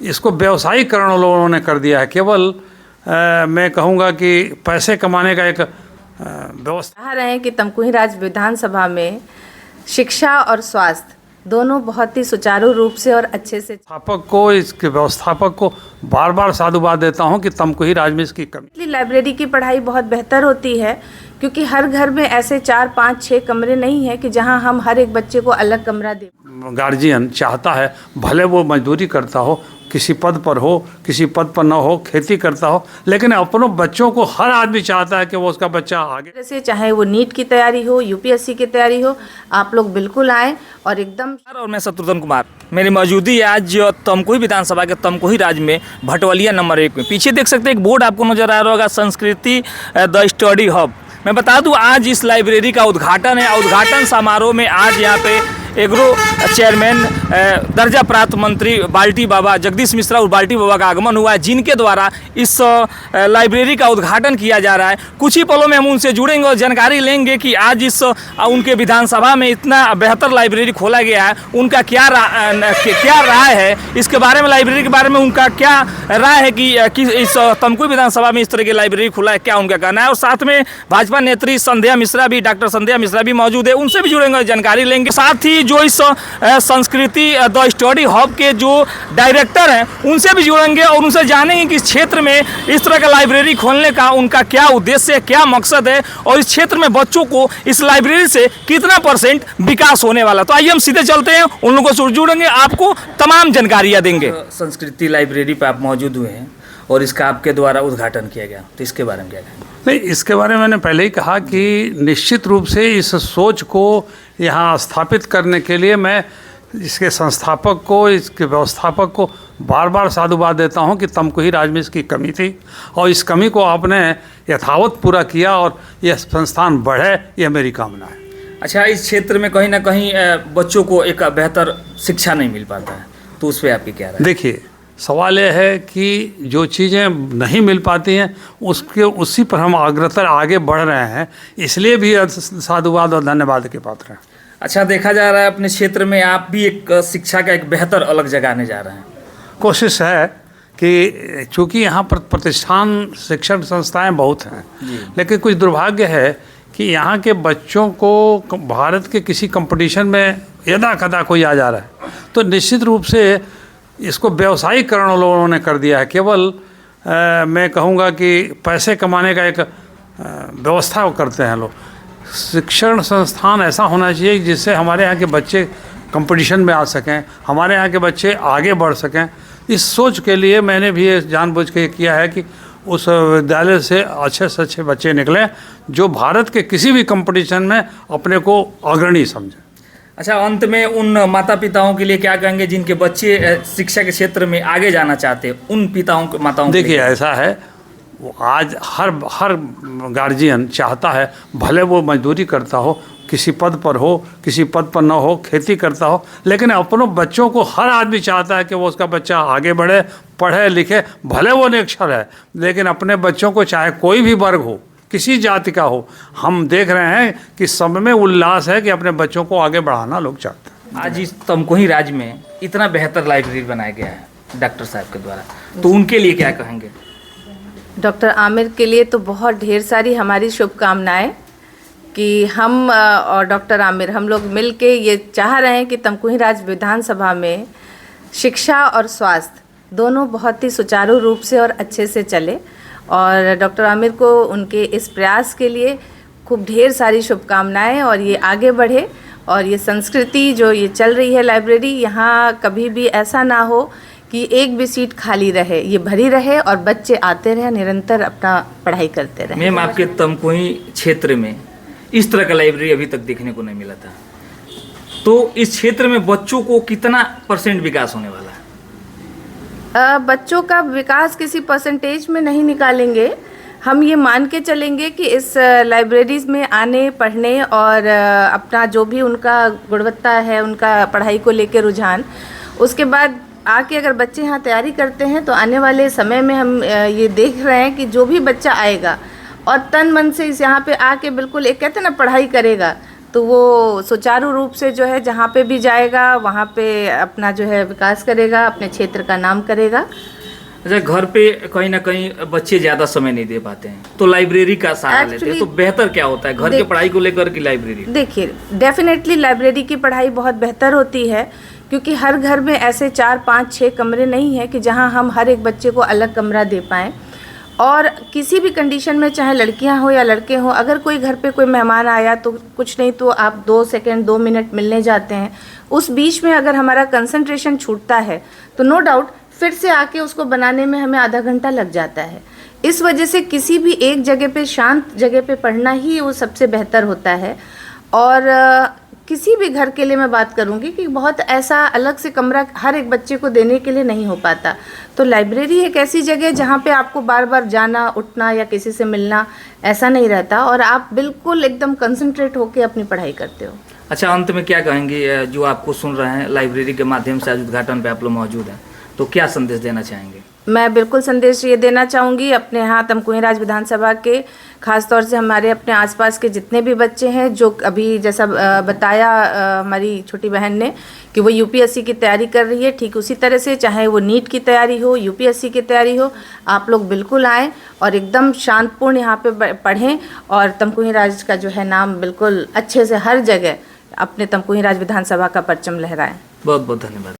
इसको व्यवसायीकरण लोगों ने कर दिया है। केवल मैं कहूँगा कि पैसे कमाने का एक व्यवस्था। चाह रहे हैं कि तमकुही राज्य विधानसभा में शिक्षा और स्वास्थ्य दोनों बहुत ही सुचारू रूप से और अच्छे से। स्थापक को, इसके व्यवस्थापक को बार बार साधुवाद देता हूं कि तमकुही राज्य में इसकी कमी। लाइब्रेरी की पढ़ाई बहुत बेहतर होती है क्योंकि हर घर में ऐसे 4, 5, 6 कमरे नहीं हैं कि जहां हम हर एक बच्चे को अलग कमरा दें। गार्जियन चाहता है भले वो मजदूरी करता हो, किसी पद पर हो, किसी पद पर न हो, खेती करता हो, लेकिन अपनों बच्चों को हर आदमी चाहता है कि वो उसका बच्चा आगे। जैसे चाहे वो नीट की तैयारी हो, यूपीएससी की तैयारी हो, आप लोग बिल्कुल आएँ और एकदम। और मैं शत्रुघ्न कुमार, मेरी मौजूदगी है आज तमकुही विधानसभा के तमकुही राज्य में भटवलिया नंबर 1 में। पीछे देख सकते हैं एक बोर्ड आपको नजर आ रहा होगा, संस्कृति द स्टडी हब। मैं बता दूं आज इस लाइब्रेरी का उद्घाटन है। उद्घाटन समारोह में आज यहाँ पे एग्रो चेयरमैन दर्जा प्राप्त मंत्री बाल्टी बाबा जगदीश मिश्रा और बाल्टी बाबा का आगमन हुआ है, जिनके द्वारा इस लाइब्रेरी का उद्घाटन किया जा रहा है। कुछ ही पलों में हम उनसे जुड़ेंगे और जानकारी लेंगे कि आज इस उनके विधानसभा में इतना बेहतर लाइब्रेरी खोला गया है, उनका क्या राय है इसके बारे में, लाइब्रेरी के बारे में उनका क्या राय है कि इस तमकुही विधानसभा में इस तरह की लाइब्रेरी खुला है, क्या उनका कहना है। और साथ में भाजपा नेत्री संध्या मिश्रा भी, डॉक्टर संध्या मिश्रा भी मौजूद है, उनसे भी जुड़ेंगे, जानकारी लेंगे। साथ ही जो इस संस्कृति द स्टडी हब के जो डायरेक्टर हैं उनसे भी जुड़ेंगे और उनसे जानेंगे कि इस क्षेत्र में इस तरह का लाइब्रेरी खोलने का उनका क्या उद्देश्य है, क्या मकसद है और इस क्षेत्र में बच्चों को इस लाइब्रेरी से कितना % विकास होने वाला। तो आइए हम सीधे चलते हैं, उन लोगों से जुड़ेंगे, आपको तमाम जानकारियाँ देंगे। संस्कृति लाइब्रेरी पर आप मौजूद हुए हैं और इसका आपके द्वारा उद्घाटन किया गया, तो इसके बारे में क्या कहेंगे? नहीं, इसके बारे में मैंने पहले ही कहा कि निश्चित रूप से इस सोच को यहाँ स्थापित करने के लिए मैं इसके संस्थापक को, इसके व्यवस्थापक को बार बार साधुवाद देता हूँ कि तमकुही राज्य में इसकी कमी थी और इस कमी को आपने यथावत पूरा किया और यह संस्थान बढ़े, यह मेरी कामना है। अच्छा, इस क्षेत्र में कहीं ना कहीं बच्चों को एक बेहतर शिक्षा नहीं मिल पाता है, तो उस पर आपकी क्या राय है? देखिए, सवाल यह है कि जो चीज़ें नहीं मिल पाती हैं उसी पर हम अग्रतर आगे बढ़ रहे हैं, इसलिए भी साधुवाद और धन्यवाद के पात्र हैं। अच्छा, देखा जा रहा है अपने क्षेत्र में आप भी एक शिक्षा का एक बेहतर अलग जगाने जा रहे हैं। कोशिश है कि चूँकि यहाँ पर प्रतिष्ठान शिक्षण संस्थाएं बहुत हैं, लेकिन कुछ दुर्भाग्य है कि यहाँ के बच्चों को भारत के किसी कंपटीशन में यदा कदा कोई आ जा रहा है, तो निश्चित रूप से इसको व्यवसायीकरण लोगों ने कर दिया है। केवल मैं कहूँगा कि पैसे कमाने का एक व्यवस्था करते हैं लोग। शिक्षण संस्थान ऐसा होना चाहिए जिससे हमारे यहाँ के बच्चे कंपटीशन में आ सकें, हमारे यहाँ के बच्चे आगे बढ़ सकें। इस सोच के लिए मैंने भी ये जानबूझ के किया है कि उस विद्यालय से अच्छे से अच्छे बच्चे निकलें जो भारत के किसी भी कंपटीशन में अपने को अग्रणी समझें। अच्छा, अंत में उन माता पिताओं के लिए क्या कहेंगे जिनके बच्चे शिक्षा के क्षेत्र में आगे जाना चाहते हैं, उन पिताओं माताओं? देखिए, ऐसा है, वो आज हर गार्जियन चाहता है भले वो मजदूरी करता हो, किसी पद पर हो, किसी पद पर न हो, खेती करता हो, लेकिन अपनों बच्चों को हर आदमी चाहता है कि वो उसका बच्चा आगे बढ़े, पढ़े लिखे, भले वो निरक्षर है, लेकिन अपने बच्चों को चाहे कोई भी वर्ग हो, किसी जाति का हो, हम देख रहे हैं कि सब में उल्लास है कि अपने बच्चों को आगे बढ़ाना लोग चाहते हैं। आज इस तमकुही राज्य में इतना बेहतर लाइब्रेरी बनाया गया है डॉक्टर साहब के द्वारा, तो उनके लिए क्या कहेंगे? डॉक्टर आमिर के लिए तो बहुत ढेर सारी हमारी शुभकामनाएं कि हम और डॉक्टर आमिर हम लोग मिल के ये चाह रहे हैं कि तमकुही राज्य विधानसभा में शिक्षा और स्वास्थ्य दोनों बहुत ही सुचारू रूप से और अच्छे से चले। और डॉक्टर आमिर को उनके इस प्रयास के लिए खूब ढेर सारी शुभकामनाएं और ये आगे बढ़े और ये संस्कृति जो ये चल रही है लाइब्रेरी, यहाँ कभी भी ऐसा ना हो कि एक भी सीट खाली रहे, ये भरी रहे और बच्चे आते रहे, निरंतर अपना पढ़ाई करते रहे। मैम, आपके तमकुही क्षेत्र में इस तरह का लाइब्रेरी अभी तक देखने को नहीं मिला था, तो इस क्षेत्र में बच्चों को कितना % विकास होने वाला है? बच्चों का विकास किसी परसेंटेज में नहीं निकालेंगे, हम ये मान के चलेंगे कि इस लाइब्रेरीज में आने, पढ़ने और अपना जो भी उनका गुणवत्ता है, उनका पढ़ाई को लेकर रुझान, उसके बाद आके अगर बच्चे यहाँ तैयारी करते हैं तो आने वाले समय में हम ये देख रहे हैं कि जो भी बच्चा आएगा और तन मन से इस यहाँ पे आके बिल्कुल एक कहते हैं ना पढ़ाई करेगा, तो वो सुचारू रूप से जो है जहाँ पे भी जाएगा वहाँ पे अपना जो है विकास करेगा, अपने क्षेत्र का नाम करेगा। अच्छा, घर पे कहीं ना कहीं बच्चे ज़्यादा समय नहीं दे पाते हैं तो लाइब्रेरी का सहारा लेते हैं, तो बेहतर क्या होता है घर के पढ़ाई को लेकर की लाइब्रेरी? देखिए, डेफिनेटली लाइब्रेरी की पढ़ाई बहुत बेहतर होती है, क्योंकि हर घर में ऐसे 4, 5, 6 कमरे नहीं हैं कि जहां हम हर एक बच्चे को अलग कमरा दे पाएँ। और किसी भी कंडीशन में, चाहे लड़कियां हो या लड़के हो, अगर कोई घर पे कोई मेहमान आया तो कुछ नहीं तो आप 2 सेकंड 2 मिनट मिलने जाते हैं, उस बीच में अगर हमारा कंसंट्रेशन छूटता है तो नो डाउट फिर से आके उसको बनाने में हमें आधा घंटा लग जाता है। इस वजह से किसी भी एक जगह पे, शांत जगह पे पढ़ना ही वो सबसे बेहतर होता है। और किसी भी घर के लिए मैं बात करूंगी कि बहुत ऐसा अलग से कमरा हर एक बच्चे को देने के लिए नहीं हो पाता, तो लाइब्रेरी एक ऐसी जगह है जहाँ पे आपको बार बार जाना, उठना या किसी से मिलना ऐसा नहीं रहता, और आप बिल्कुल एकदम कंसंट्रेट होकर अपनी पढ़ाई करते हो। अच्छा, अंत में क्या कहेंगे जो आपको सुन रहे हैं, लाइब्रेरी के माध्यम से आज उद्घाटन पे आप लोग मौजूद हैं, तो क्या संदेश देना चाहेंगे? मैं बिल्कुल संदेश ये देना चाहूँगी अपने यहाँ तमकुही राज विधानसभा के, ख़ास तौर से हमारे अपने आसपास के जितने भी बच्चे हैं जो अभी जैसा बताया हमारी छोटी बहन ने कि वो यूपीएससी की तैयारी कर रही है, ठीक उसी तरह से चाहे वो नीट की तैयारी हो, यूपीएससी की तैयारी हो, आप लोग बिल्कुल आएँ और एकदम शांतपूर्ण यहाँ पे पढ़ें और तमकुही राज का जो है नाम बिल्कुल अच्छे से हर जगह अपने तमकुही राज विधानसभा का परचम लहराएं। बहुत बहुत धन्यवाद।